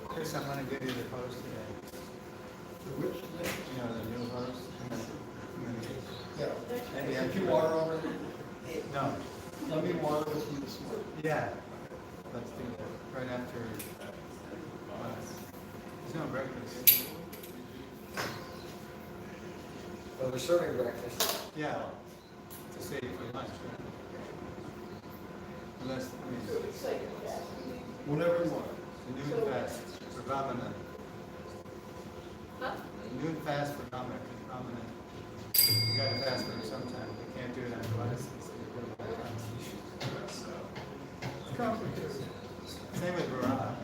Chris, I'm going to give you the post today. Which? You know, the new post. Yeah. Maybe Did you water over it? No. Let me water with you this morning. Yeah. Let's do that right after. There's no breakfast. Well, we're serving breakfast. Yeah. To save for lunch. Right? Unless, I mean, Whenever you want. the noon fast for Ramana. Huh? Noon fast for Ramana. You gotta fast for sometime. You can't do it on glasses. It's complicated. Same with Varana.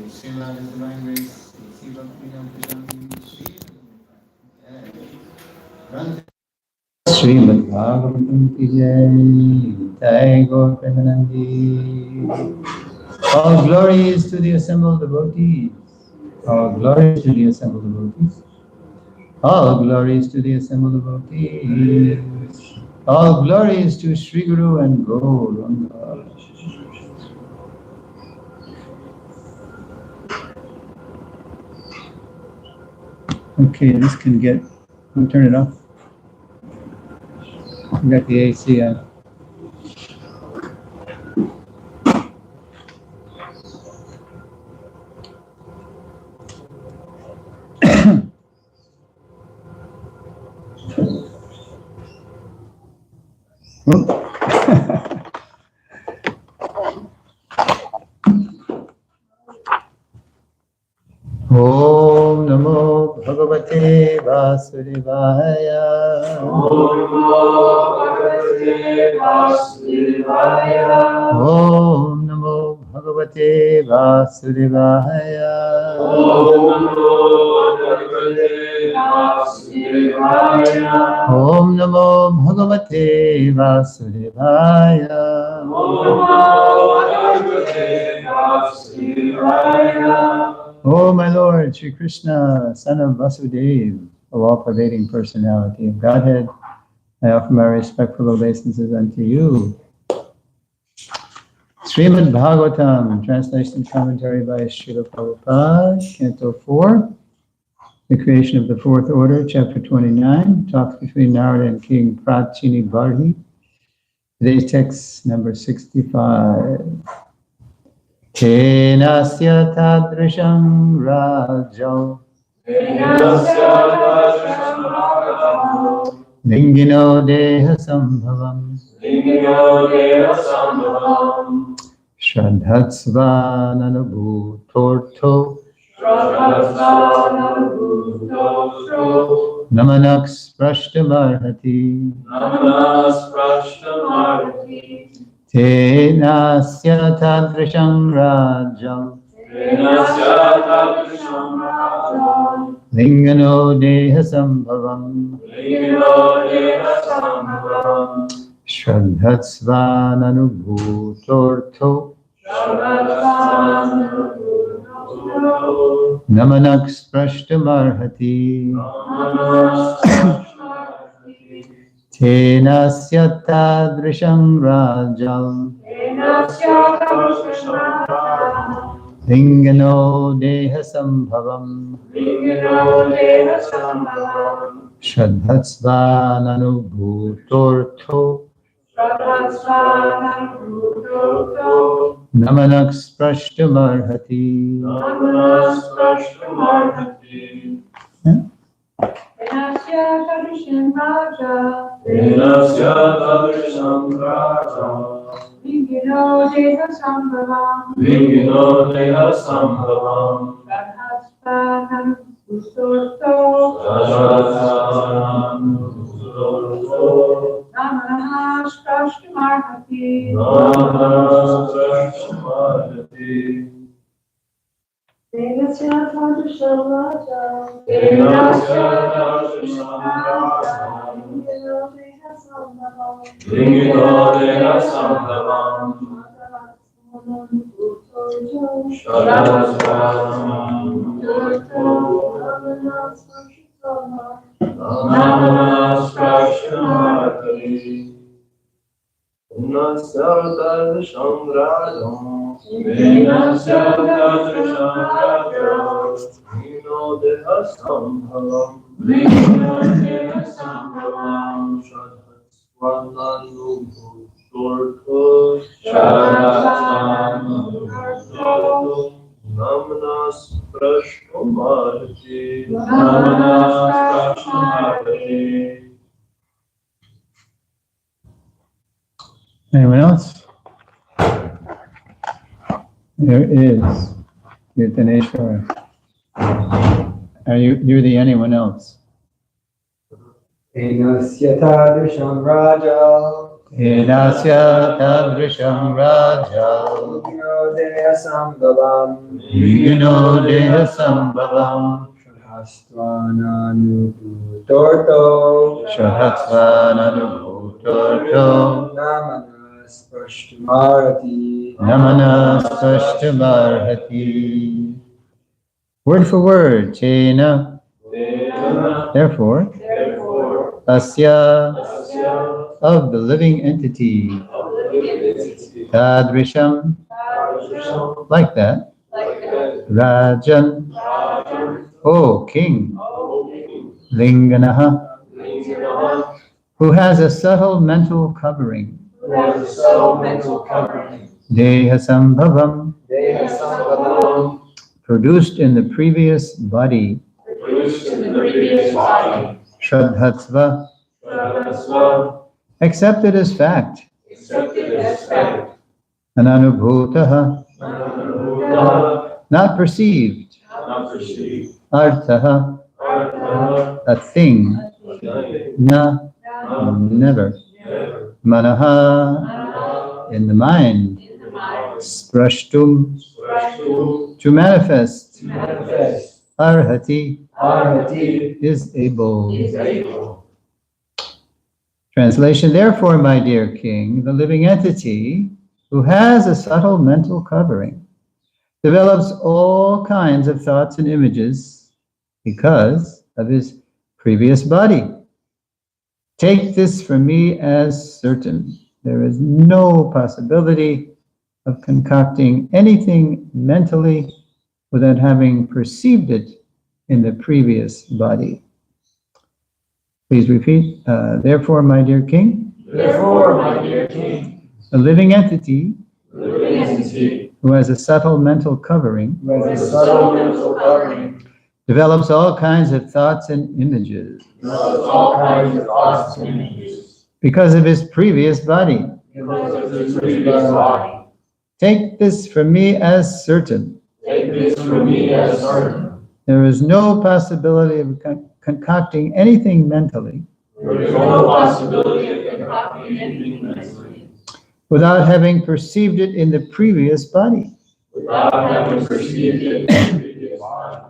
Srimad is divine grace. Srimad Bhagavatam ki jai, Jai Gaur Premanandi. All glory is to the assembled devotees. All glory is to the assembled devotees. All glory is to the assembled devotees. All glory is to Sri Guru and Gauranga. Okay, this can get, I'll turn it off. We got the AC on. Om Namo Bhagavate Vasudevaya. Om Namo Bhagavate Vasudevaya. Om Bhagavate Vasudevaya. Om Namo Bhagavate Vasudevaya. Oh, my Lord, Sri Krishna, son of Vasudeva, of all-pervading personality of Godhead, I offer my respectful obeisances unto you. Srimad Bhagavatam, translation and commentary by Srila Prabhupada, Canto 4, the creation of the fourth order, chapter 29, talks between Narada and King Prachini Bharhi. Today's text, number 65. Kenasya tadrisham rajo lingino deha sambhavam shraddhatsva nanubhutortho namanaks prashtamarhati tenasya tadrisham rajam lingano deha sambhavam shraddhatsva nanubhutortho namanaks prashtamarhati tenasya tadrisham rajam lingano deha sambhavam shraddhatsva nanubhutortho namanaks prashtamarhati. Anyone else? There is Kirtaneshwara. You're the anyone else? Enasya tadrisham raja Enasya tadrisham raja Yugno deha sambhavam Yugno deha sambhavam Shadhastvananubhutorto Shadhastvananubhutorto Namanas prashtamarhati Namanas prashtamarhati. Word for word, Chena. Therefore, Asya, of the living entity, Tadrisham, like that, Rajan, O king, Linganaha, who has a subtle mental covering, Dehasambhavam, produced in the previous body, Shraddhatsva, accepted as fact, Ananubhutaha, not perceived, Arthaha, a thing, Na, never, Manaha, in the mind, Sprashtum, to manifest, manifest, arhati, arhati, is able. is able. Translation, therefore, my dear king, the living entity who has a subtle mental covering develops all kinds of thoughts and images because of his previous body. Take this from me as certain. There is no possibility of concocting anything mentally without having perceived it in the previous body. Please repeat. Therefore, my dear king, Therefore, my dear king, a living entity the living entity, who has a subtle mental covering who has a subtle mental covering, develops all kinds of thoughts and images develops all kinds of thoughts and images because of his previous body. because of his previous body. Take this from me as certain. Take this from me as certain. There is no possibility of concocting anything mentally There is no possibility of concocting anything mentally without having perceived it in the previous body. without having perceived it in the previous body.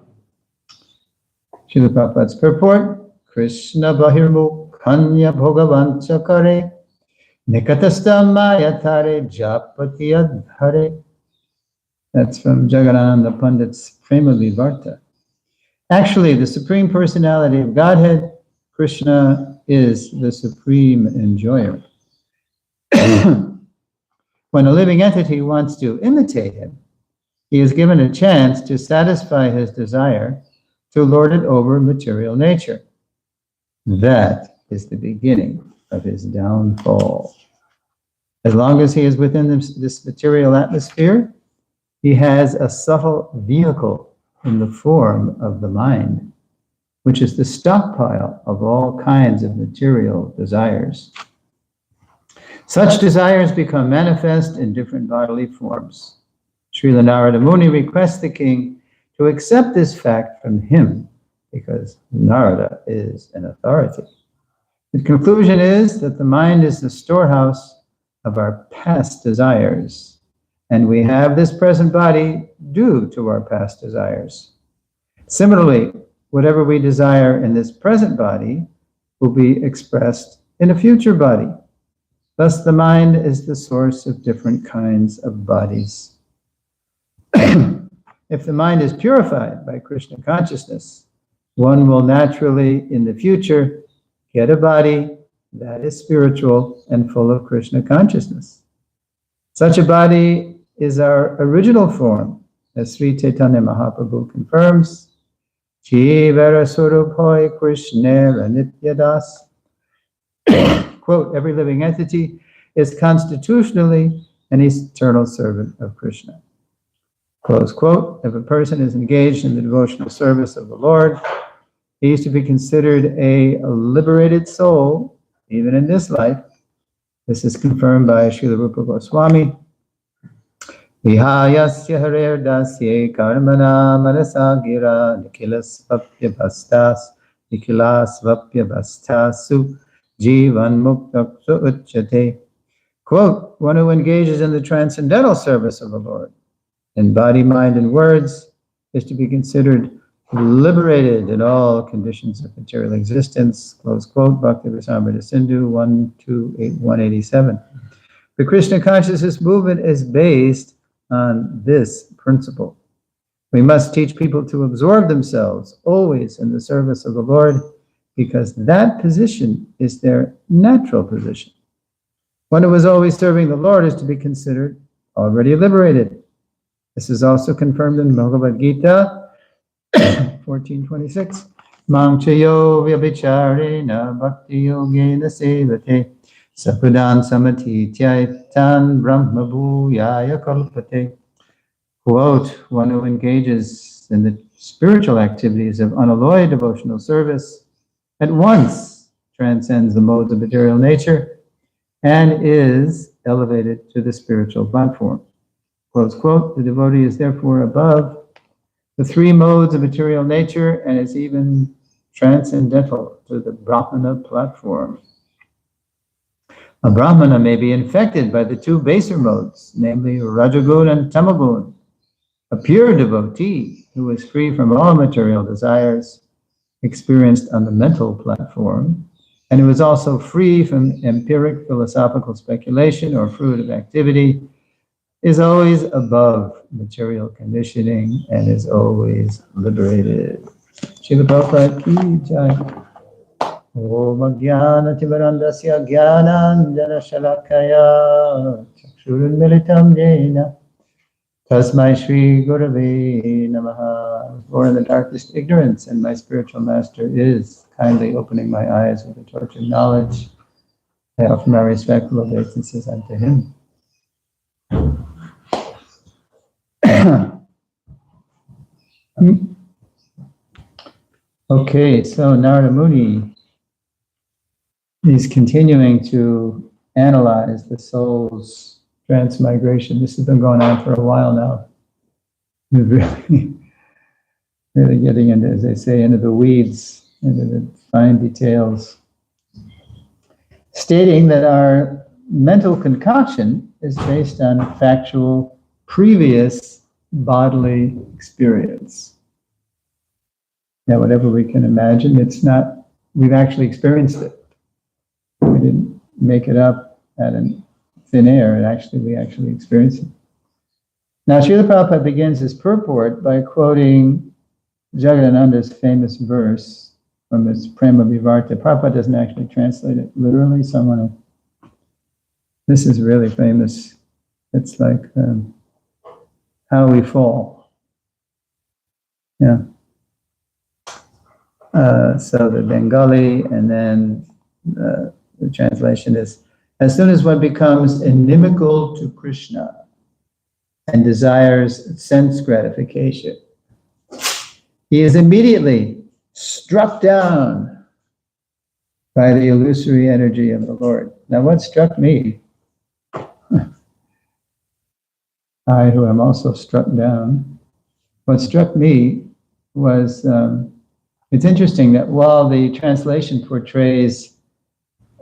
Srila Prabhupada's purport, Krishna Bahirmukhanya Bhogavancha Kare Nikatasta Mayatare Japati Adhare. That's from Jagadananda Pandit's Prema Vivarta. Actually, the Supreme Personality of Godhead, Krishna, is the supreme enjoyer. When a living entity wants to imitate him, he is given a chance to satisfy his desire to lord it over material nature. That is the beginning of his downfall. As long as he is within this material atmosphere, he has a subtle vehicle in the form of the mind, which is the stockpile of all kinds of material desires. Such desires become manifest in different bodily forms. Srila Narada Muni requests the king to accept this fact from him because Narada is an authority. The conclusion is that the mind is the storehouse of our past desires, and we have this present body due to our past desires. Similarly, whatever we desire in this present body will be expressed in a future body. Thus, the mind is the source of different kinds of bodies. If the mind is purified by Krishna consciousness, one will naturally, in the future, get a body that is spiritual and full of Krishna consciousness. Such a body is our original form, as Sri Chaitanya Mahaprabhu confirms. Jivara Surabhoy Krishnera Nityadas. Quote, every living entity is constitutionally an eternal servant of Krishna. Close quote. If a person is engaged in the devotional service of the Lord, he is to be considered a liberated soul, even in this life. This is confirmed by Srila Rupa Goswami. Vihayasya harer dasye karmana manasa gira nikilasvapya bhastasu jivan muktaksu uchyate. Quote, one who engages in the transcendental service of the Lord in body, mind, and words is to be considered liberated in all conditions of material existence. Close quote, Bhakti Rasamrita Sindhu 187. The Krishna consciousness movement is based on this principle. We must teach people to absorb themselves always in the service of the Lord because that position is their natural position. One who is always serving the Lord is to be considered already liberated. This is also confirmed in Bhagavad Gita 14:26. Mang chayo vyabhicharena bhakti yogena sevate sakudan samati tyaitan brahma bhuyaya kalpate. Quote, one who engages in the spiritual activities of unalloyed devotional service at once transcends the modes of material nature and is elevated to the spiritual platform. Close quote, the devotee is therefore above the three modes of material nature and is even transcendental to the Brahmana platform. A Brahmana may be infected by the two baser modes, namely Rajagun and Tamagun, a pure devotee who was free from all material desires experienced on the mental platform, and who was also free from empiric philosophical speculation or fruitive activity, is always above material conditioning and is always liberated. Srila Prabhupada ki jai. Om Jnana Timarandasya Jnananjana Shalakaya Chakshurunmilitam Jena Tasmai Shri Gurave Namaha. I was born in the darkest ignorance, and my spiritual master is kindly opening my eyes with the torch of knowledge. I offer my respectful obeisances unto him. Okay, so Narada Muni is continuing to analyze the soul's transmigration. This has been going on for a while now. He's really getting into, as they say, into the weeds, into the fine details. Stating that our mental concoction is based on factual previous bodily experience. Now, whatever we can imagine, it's not, we've actually experienced it. We didn't make it up out of thin air. We actually experienced it. Now, Srila Prabhupada begins his purport by quoting Jagadananda's famous verse from his Prema Vivarta. Prabhupada doesn't actually translate it literally, so this is really famous. It's like how we fall. Yeah. So the Bengali, and then the translation is, as soon as one becomes inimical to Krishna and desires sense gratification, he is immediately struck down by the illusory energy of the Lord. Now, what struck me, I who am also struck down, what struck me was, it's interesting that while the translation portrays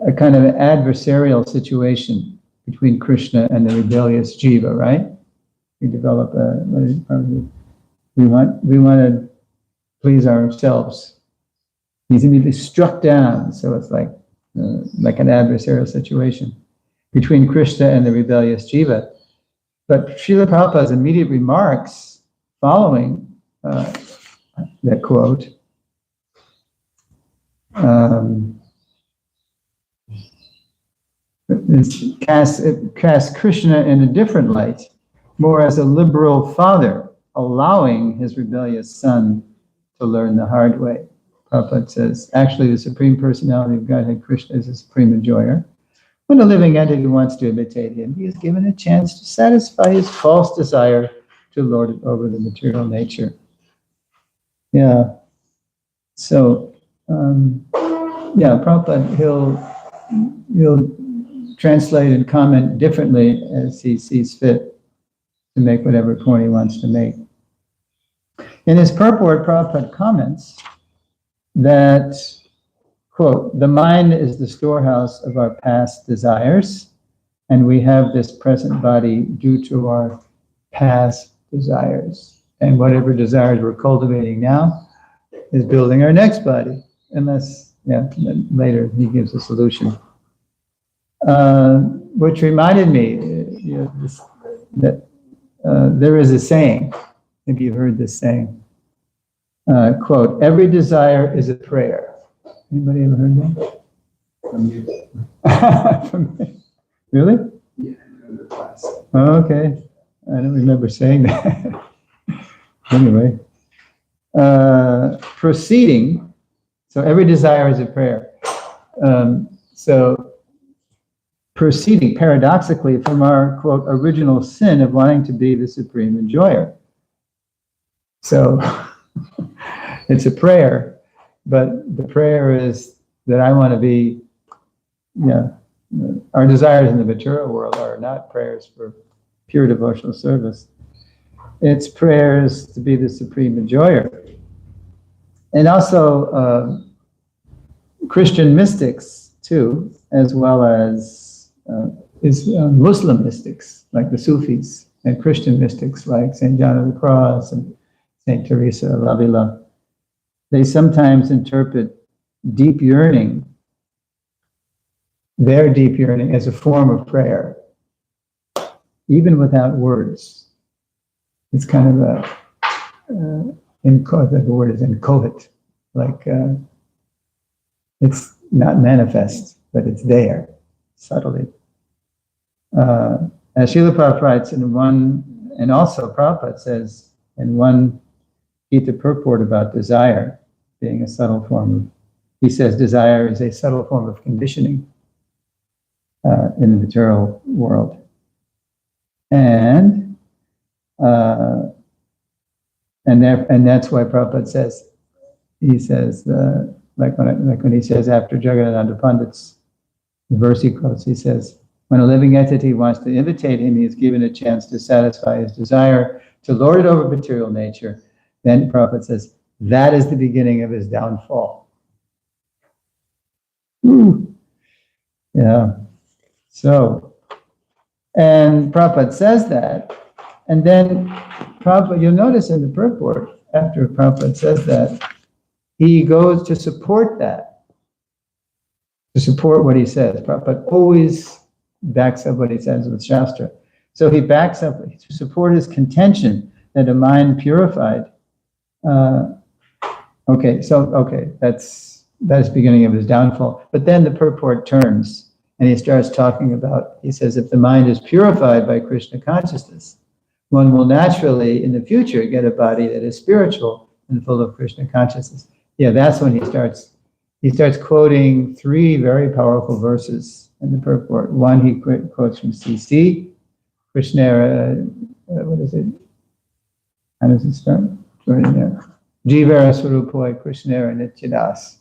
a kind of adversarial situation between Krishna and the rebellious jiva, right? We develop we want to please ourselves. He's immediately struck down, so it's like an adversarial situation between Krishna and the rebellious jiva. But Srila Prabhupada's immediate remarks following that quote casts Krishna in a different light, more as a liberal father, allowing his rebellious son to learn the hard way. Prabhupada says, actually, the Supreme Personality of Godhead, Krishna, is a supreme enjoyer. When a living entity wants to imitate him, he is given a chance to satisfy his false desire to lord it over the material nature. Yeah. So, Prabhupada, he'll translate and comment differently as he sees fit to make whatever point he wants to make. In his purport, Prabhupada comments that, quote, the mind is the storehouse of our past desires, and we have this present body due to our past desires. And whatever desires we're cultivating now is building our next body, unless, later he gives a solution. Which reminded me that there is a saying, maybe you've heard this saying, quote, every desire is a prayer. Anybody ever heard that? From you. From me. Really? Yeah, in the class. Oh, okay. I don't remember saying that. Anyway. Proceeding, so every desire is a prayer. So proceeding paradoxically from our, quote, original sin of wanting to be the supreme enjoyer. So it's a prayer, but the prayer is that I want to be, our desires in the material world are not prayers for pure devotional service. It's prayers to be the supreme enjoyer. And also Christian mystics too, as well as Muslim mystics, like the Sufis, and Christian mystics like St. John of the Cross and St. Teresa of Avila, they sometimes interpret deep yearning, their deep yearning, as a form of prayer, even without words. It's kind of the word is inchoate, like it's not manifest, but it's there, subtly. As Srila Prabhupada writes in one, and also Prabhupada says in one Gita purport about desire being a subtle form of, he says desire is a subtle form of conditioning in the material world. And that's why Prabhupada says, he says, like when he says after Jagannatha Pandit's verse he quotes, he says, when a living entity wants to imitate him, he is given a chance to satisfy his desire to lord it over material nature. Then Prabhupada says, that is the beginning of his downfall. Yeah. So, and Prabhupada says that, and then Prabhupada, you'll notice in the purport, after Prabhupada says that, he goes to support that, to support what he says. Prabhupada always backs up what he says with Shastra. So he backs up to support his contention that a mind purified. That's beginning of his downfall. But then the purport turns and he starts talking about, he says, if the mind is purified by Krishna consciousness, one will naturally in the future get a body that is spiritual and full of Krishna consciousness. Yeah, that's when he starts quoting three very powerful verses in the purport. One he quotes from CC, Krishna, what is it? How does it start? Right there. Jivara Swarupoi Krishnera Nityadas.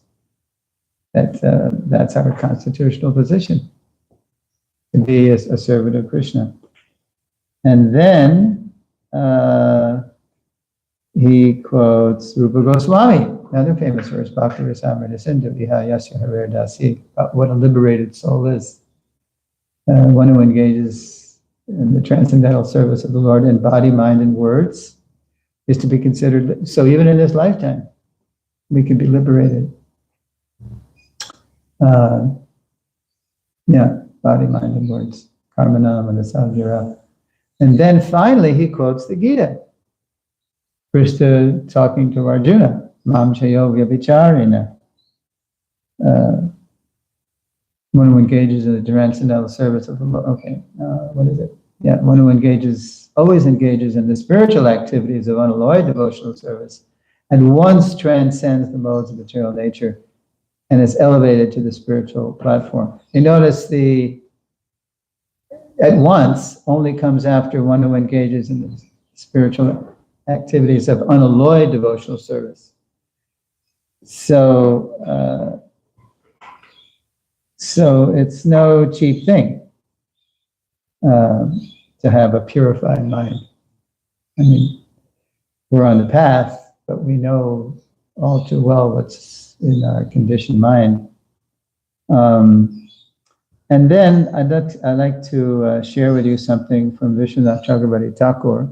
That's our constitutional position, to be a servant of Krishna. And then he quotes Rupa Goswami, another famous verse, Bhakti Rasamrita Sindhu, Iha Yasya Harer Dasi, about what a liberated soul is. One who engages in the transcendental service of the Lord in body, mind, and words is to be considered, so even in this lifetime, we can be liberated. Body, mind, and words. Karmanam and Asamvira. And then finally he quotes the Gita. Krishna talking to Arjuna, Mam Chayo Vyabhicharina. One who engages in the transcendental service of the Lord. What is it? Yeah, one who always engages in the spiritual activities of unalloyed devotional service and once transcends the modes of material nature and is elevated to the spiritual platform. You notice at once only comes after one who engages in the spiritual activities of unalloyed devotional service. So it's no cheap thing to have a purified mind. I mean, we're on the path, but we know all too well what's in our conditioned mind. And then I'd like to share with you something from Vishwanath Chakrabarti Thakur,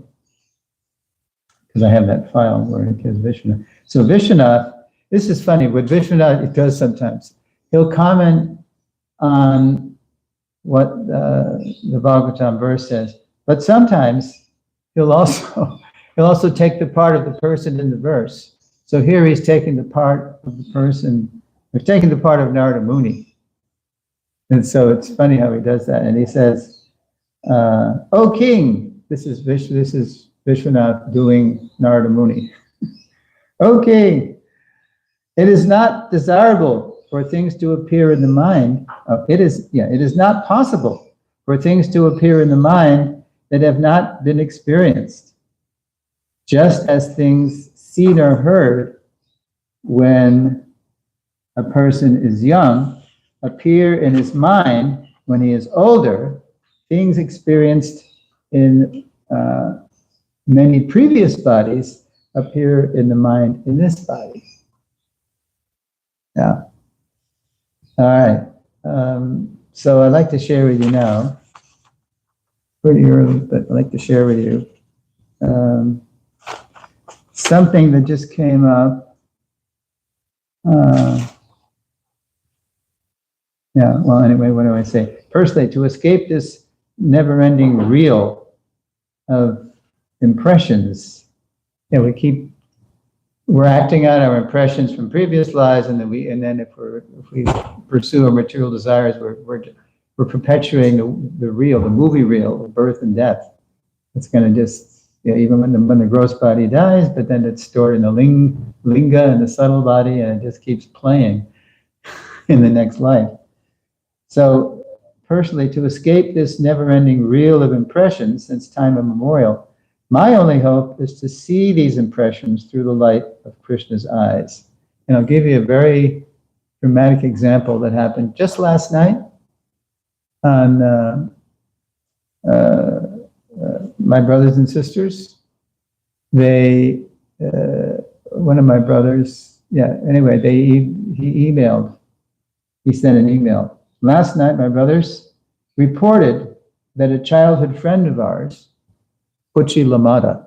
because I have that file where it gives Vishwanath. So Vishwanath, this is funny, what Vishwanath it does sometimes. He'll comment on what the Bhagavatam verse says, but sometimes he'll also take the part of the person in the verse. So here he's taking the part of the person, he's taking the part of Narada Muni. And so it's funny how he does that. And he says, "O king," this is Vishwanath doing Narada Muni. "O king, it is not desirable for things to appear in the mind. It is not possible for things to appear in the mind that have not been experienced. Just as things seen or heard when a person is young appear in his mind when he is older, things experienced in many previous bodies appear in the mind in this body." Yeah. All right. So I'd like to share with you now pretty early, but I'd like to share with you something that just came up. Yeah, well, anyway, what do I say? Firstly, to escape this never-ending reel of impressions, we're acting out our impressions from previous lives, and then if we pursue our material desires, we're perpetuating the movie reel of birth and death. It's going to just, even when the gross body dies, but then it's stored in the linga and the subtle body, and it just keeps playing in the next life. So, personally, to escape this never-ending reel of impressions since time immemorial, my only hope is to see these impressions through the light of Krishna's eyes. And I'll give you a very dramatic example that happened just last night on my brothers and sisters. One of my brothers, he emailed, he sent an email. Last night, my brothers reported that a childhood friend of ours, Puchi Lamada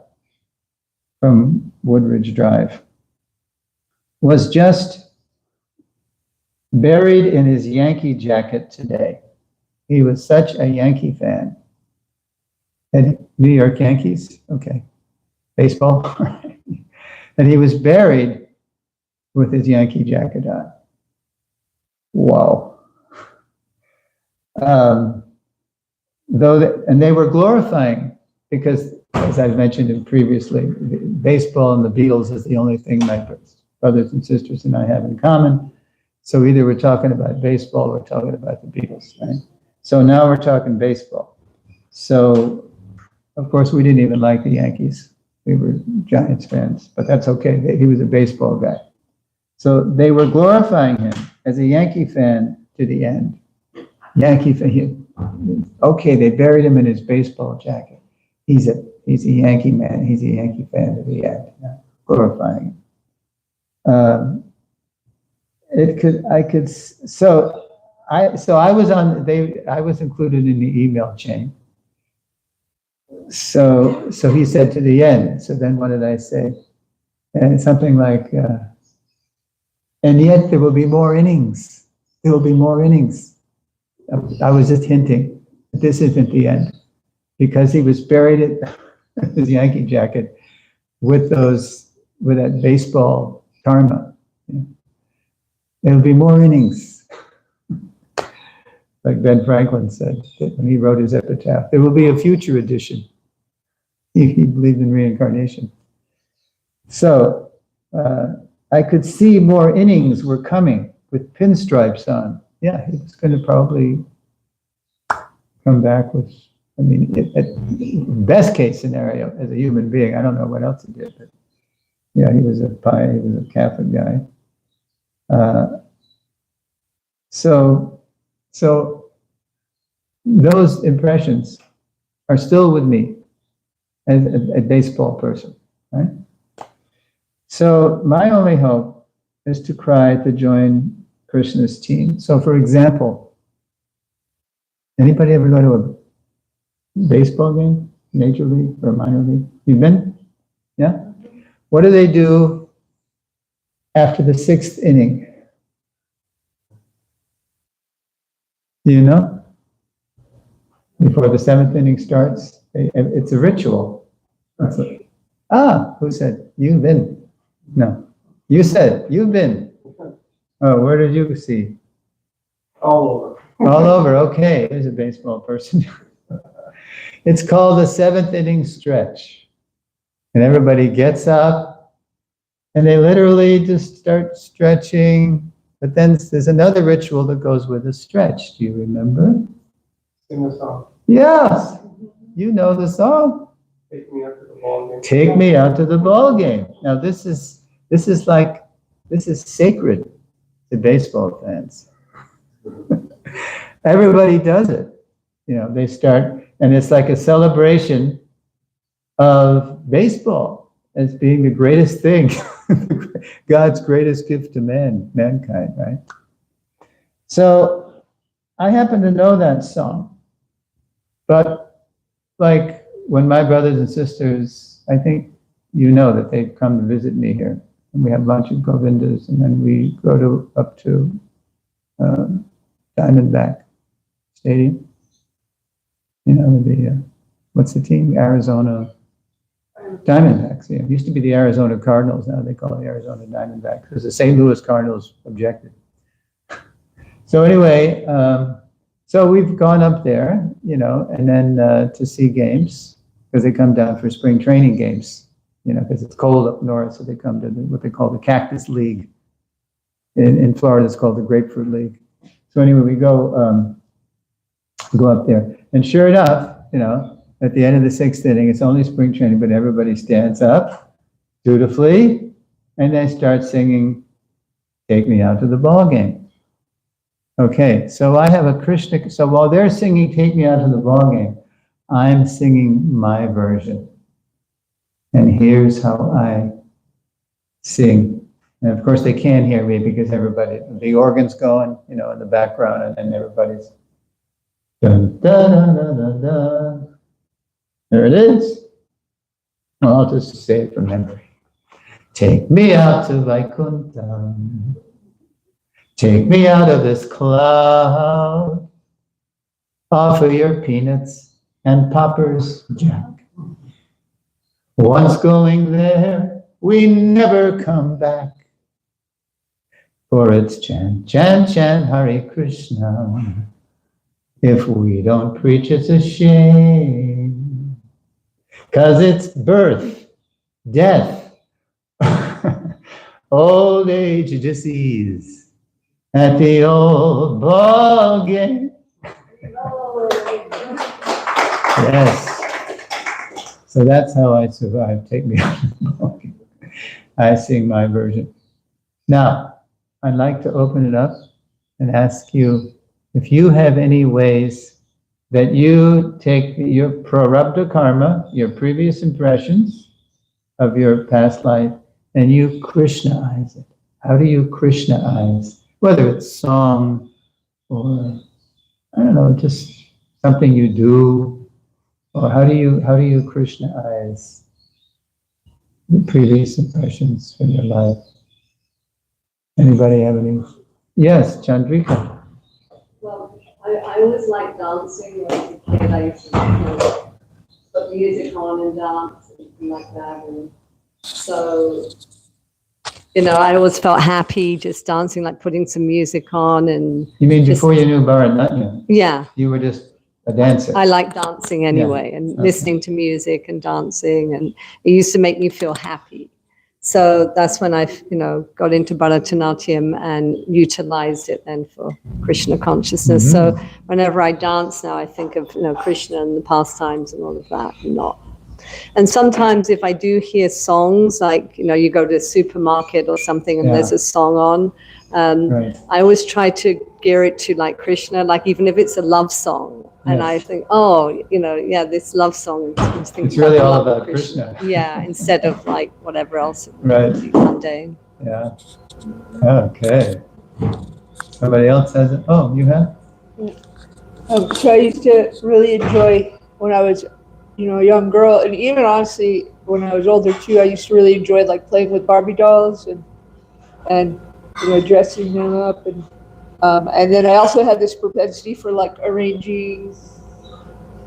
from Woodridge Drive, was just buried in his Yankee jacket today. He was such a Yankee fan. And New York Yankees, okay, baseball. And he was buried with his Yankee jacket on. Wow. They were glorifying, because, as I've mentioned previously, baseball and the Beatles is the only thing my brothers and sisters and I have in common. So either we're talking about baseball or we're talking about the Beatles, right? So now we're talking baseball. So, of course, we didn't even like the Yankees. We were Giants fans, but that's okay. He was a baseball guy. So they were glorifying him as a Yankee fan to the end. Yankee fan. Okay, they buried him in his baseball jacket. He's a Yankee man. He's a Yankee fan to the end. Glorifying him. I was included in the email chain. So he said to the end. So then what did I say? And something like, and yet there will be more innings. There will be more innings. I was just hinting, this isn't the end, because he was buried in his Yankee jacket with that baseball karma. There'll be more innings. Like Ben Franklin said when he wrote his epitaph, there will be a future edition. He believed in reincarnation. So I could see more innings were coming with pinstripes on. Yeah, he was going to probably come back with, best case scenario as a human being. I don't know what else he did, but yeah, he was a Catholic guy. So those impressions are still with me as a baseball person, right? So my only hope is to join Krishna's team. So, for example, anybody ever go to a baseball game, major league or minor league? You've been? Yeah? What do they do after the sixth inning? Do you know? Before the seventh inning starts, it's a ritual. Who said? You've been. No. You said, you've been. Oh, where did you see? All over. All over, okay. There's a baseball person. It's called the seventh inning stretch. And everybody gets up and they literally just start stretching. But then there's another ritual that goes with the stretch. Do you remember? Sing the song. Yes. You know the song. Take me out to the ball game. Take me out to the ball game. Now this is sacred to baseball fans. Everybody does it. They start, and it's like a celebration of baseball as being the greatest thing, God's greatest gift to mankind, right? So I happen to know that song, but like when my brothers and sisters, I think you know that they've come to visit me here. And we have lunch at Govinda's, and then we go up to Diamondback Stadium. You know, what's the team? Arizona Diamondbacks. Yeah, it used to be the Arizona Cardinals. Now they call it Arizona Diamondbacks because the St. Louis Cardinals objected. So anyway, so we've gone up there, you know, and then to see games because they come down for spring training games, you know, because it's cold up north, so they come to what they call the Cactus League. In Florida, it's called the Grapefruit League. So anyway, we go up there, and sure enough, you know, at the end of the sixth inning, it's only spring training, but everybody stands up dutifully, and they start singing, "Take Me Out to the Ball Game." Okay, so I have a Krishna, so while they're singing "Take Me Out to the Ball Game," I'm singing my version. And here's how I sing. And of course they can't hear me because the organ's going, you know, in the background, and then everybody's dun, da, da, da, da, da. There it is. Well, I'll just say it from memory. Take me out to Vaikuntha. Take me out of this cloud. Offer your peanuts and poppers, Jack. Once going there, we never come back. For it's chant, chant, chant, Hare Krishna. If we don't preach, it's a shame. 'Cause it's birth, death, old age, disease, at the old ball game. Yes. So that's how I survive. Take me out of the ball game. I sing my version. Now, I'd like to open it up and ask you if you have any ways that you take your prarabdha karma, your previous impressions of your past life, and you Krishnaize it. How do you Krishnaize? Whether it's song or, I don't know, just something you do, or how do you Krishnaize the previous impressions from your life? Anybody have any? Yes, Chandrika. Well, I always liked dancing. When I was a kid, I used to put music on and dance and things like that. And so, you know, I always felt happy just dancing, like putting some music on. And you mean before you knew Bharatanatyam? Yeah. You were just a dancer. I like dancing anyway, and listening to music and dancing, and it used to make me feel happy. So that's when I, you know, got into Bharatanatyam and utilized it then for Krishna consciousness. Mm-hmm. So whenever I dance now, I think of, you know, Krishna and the pastimes and all of that, and sometimes if I do hear songs, like, you know, you go to a supermarket or something and there's a song on, I always try to gear it to like Krishna, like even if it's a love song. And I think, oh, you know, this love song. It's really all about Krishna. Yeah, instead of like whatever else. Right. Mundane. Yeah. Okay. Somebody else has it? Oh, you have? So I used to really enjoy when I was, you know, a young girl, and even honestly, when I was older too, I used to really enjoy like playing with Barbie dolls and you know, dressing them up, and then I also had this propensity for like arranging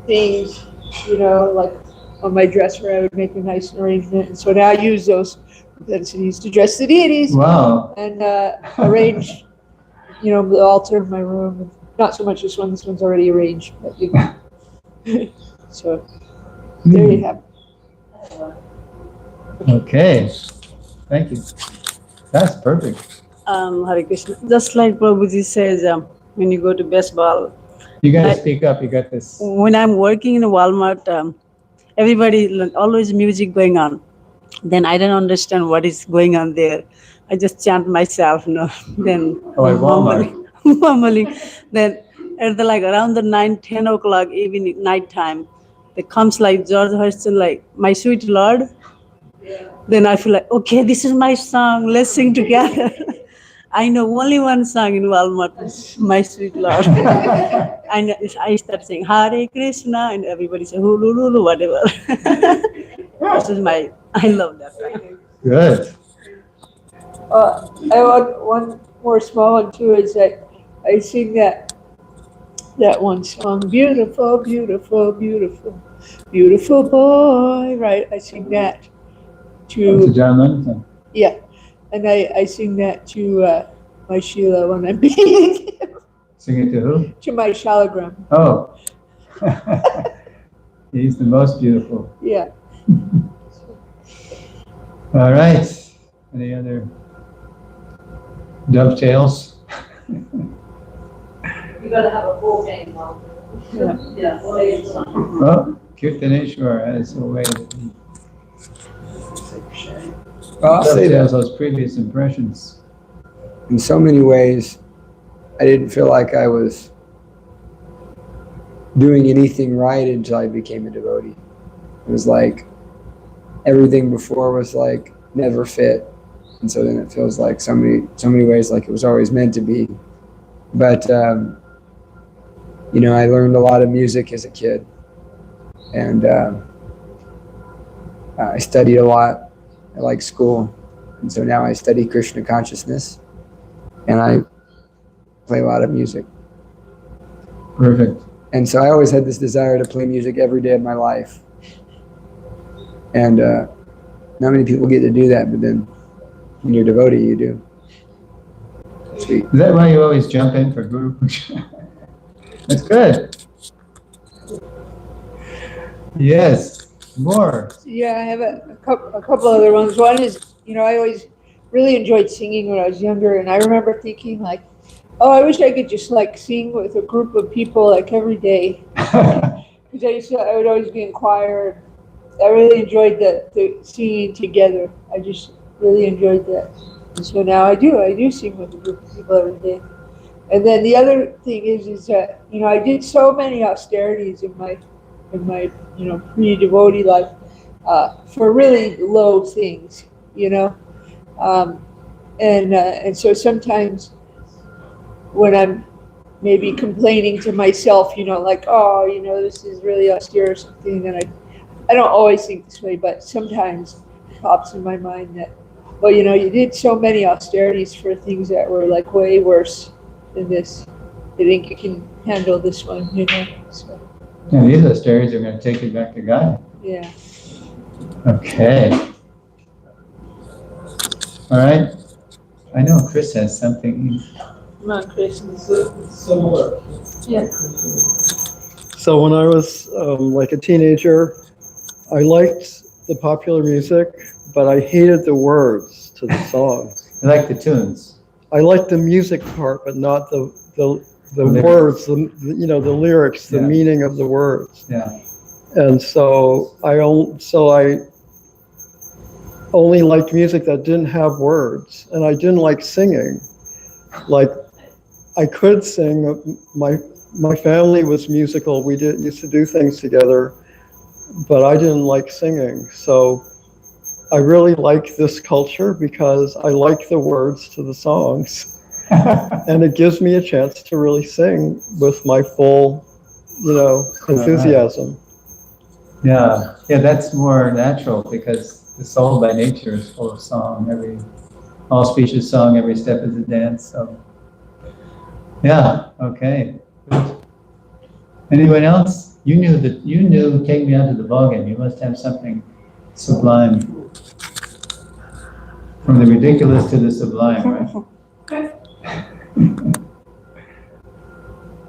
things, you know, like on my dresser I would make a nice arrangement, and so now I use those propensities to dress the deities. Wow. And arrange, you know, the altar in my room. Not so much this one's already arranged, but you know. So there you have it. Okay, thank you. That's perfect. Hare Krishna. Just like Prabhuji says, when you go to baseball. You got to speak up, you got this. When I'm working in a Walmart, everybody, always music going on. Then I don't understand what is going on there. I just chant myself, you know. Then at Walmart. Normally, then at the like around the 9-10 o'clock evening nighttime, it comes like George Harrison, like My Sweet Lord. Then I feel like, okay, this is my song. Let's sing together. I know only one song in Walmart, is My Sweet Lord. And I start saying Hare Krishna, and everybody say Hulululu, whatever. This is I love that song. Good. I want one more small one too. Is that I sing that one song, beautiful, beautiful, beautiful, beautiful boy. Right, I sing that To to John Lennon. yeah, and I sing that to my Sheila when I'm being Sing it to who? to my shalagram. Oh. He's the most beautiful. Yeah. All right. Any other dovetails? You gotta have a full game, Mom. Yeah. Yeah, well, it's Well, Kirtaneshwar has a way that he Well, I'll say dovetails that those previous impressions. in so many ways, I didn't feel like I was doing anything right until I became a devotee. It was like everything before was like never fit, and so then it feels like so many ways like it was always meant to be. But you know, I learned a lot of music as a kid, and I studied a lot. I like school, and so now I study Krishna consciousness, and I play a lot of music. Perfect. And so I always had this desire to play music every day of my life. And not many people get to do that, but then when you're a devotee, you do. Sweet. Is that why you always jump in for Guru Puja? That's good. Yes. More. Yeah, I have a couple other ones. One is, I always really enjoyed singing when I was younger, and I remember thinking like, oh, I wish I could just like sing with a group of people like every day. Because I would always be in choir. I really enjoyed the singing together. I just really enjoyed that. And so now I do sing with a group of people every day. And then the other thing is that, I did so many austerities in my pre-devotee life for really low things, and so sometimes when I'm maybe complaining to myself, like, oh, this is really austere or something, and I don't always think this way, but sometimes it pops in my mind that, well, you did so many austerities for things that were like way worse than this. I think you can handle this one, so. Yeah, these austerities are going to take you back to God. Yeah. Okay. All right. I know Chris has something. Come on, Chris. Similar. Yeah. So when I was like a teenager, I liked the popular music, but I hated the words to the songs. I like the tunes. I liked the music part, but not the Lyrics. words, the lyrics, the Yeah. meaning of the words. Yeah. And so I only liked music that didn't have words, and I didn't like singing. Like I could sing. My family was musical. We used to do things together, but I didn't like singing. So I really like this culture because I like the words to the songs. And it gives me a chance to really sing with my full, enthusiasm. Yeah, that's more natural because the soul by nature is full of song. All speech is song, every step is a dance. So, yeah, okay. Good. Anyone else? You knew Take Me Out to the Ballgame. You must have something sublime. From the ridiculous to the sublime, right?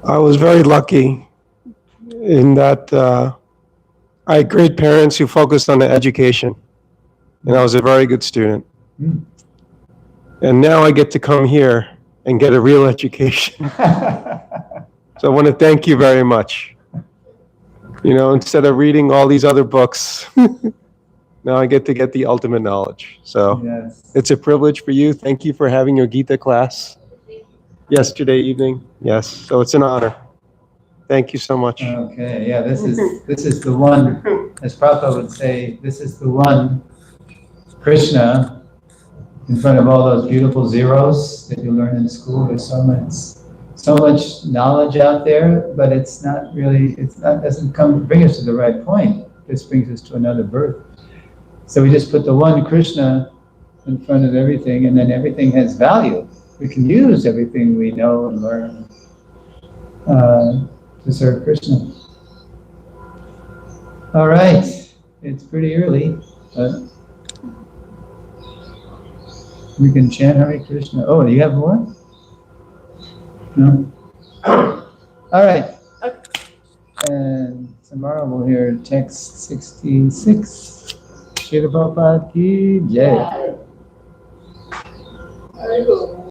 I was very lucky in that I had great parents who focused on the education, and I was a very good student. Mm. And now I get to come here and get a real education. So I want to thank you very much. Instead of reading all these other books, now I get to get the ultimate knowledge. So Yes. it's a privilege for you. Thank you for having your Gita class yesterday evening. Yes, so it's an honor. Thank you so much. Okay, yeah, this is the one, as Prabhupada would say, this is the one Krishna in front of all those beautiful zeros that you learn in school. There's so much knowledge out there, but it's not really, doesn't bring us to the right point. This brings us to another birth. So we just put the one Krishna in front of everything, and then everything has value. We can use everything we know and learn to serve Krishna. All right, it's pretty early, but we can chant Hare Krishna. Oh, do you have more? No? All right. And tomorrow we'll hear text 66. Srila Prabhupada ki jai.